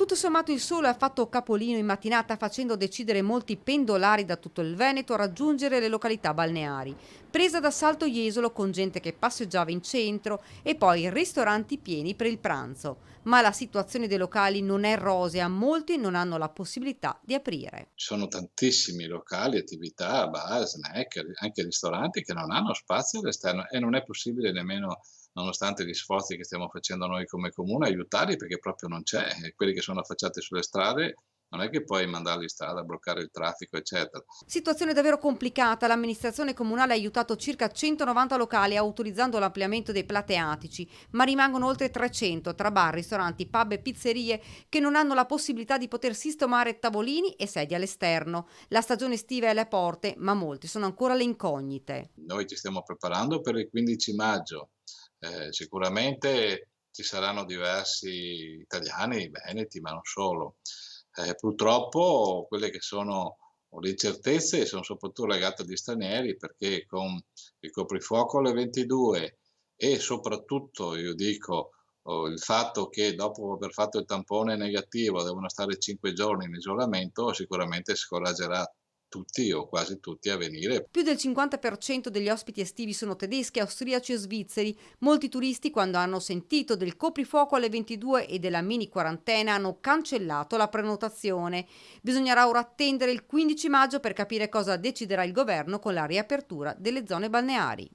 Tutto sommato il sole ha fatto capolino in mattinata facendo decidere molti pendolari da tutto il Veneto a raggiungere le località balneari. Presa d'assalto Jesolo con gente che passeggiava in centro e poi ristoranti pieni per il pranzo. Ma la situazione dei locali non è rosea, molti non hanno la possibilità di aprire. Ci sono tantissimi locali, attività, bar, snack, anche ristoranti che non hanno spazio all'esterno e non è possibile nemmeno, nonostante gli sforzi che stiamo facendo noi come comune, aiutarli perché proprio non c'è. E quelli che sono affacciati sulle strade non è che puoi mandarli in strada, bloccare il traffico, eccetera. Situazione davvero complicata, l'amministrazione comunale ha aiutato circa 190 locali autorizzando l'ampliamento dei plateatici, ma rimangono oltre 300 tra bar, ristoranti, pub e pizzerie che non hanno la possibilità di poter sistemare tavolini e sedie all'esterno. La stagione estiva è alle porte, ma molti sono ancora le incognite. Noi ci stiamo preparando per il 15 maggio, sicuramente ci saranno diversi italiani, veneti, ma non solo. Purtroppo quelle che sono le incertezze sono soprattutto legate agli stranieri, perché con il coprifuoco alle 22 e soprattutto io dico, il fatto che dopo aver fatto il tampone negativo devono stare 5 giorni in isolamento, sicuramente scoraggerà tutti o quasi tutti a venire. Più del 50% degli ospiti estivi sono tedeschi, austriaci e svizzeri. Molti turisti, quando hanno sentito del coprifuoco alle 22 e della mini quarantena, hanno cancellato la prenotazione. Bisognerà ora attendere il 15 maggio per capire cosa deciderà il governo con la riapertura delle zone balneari.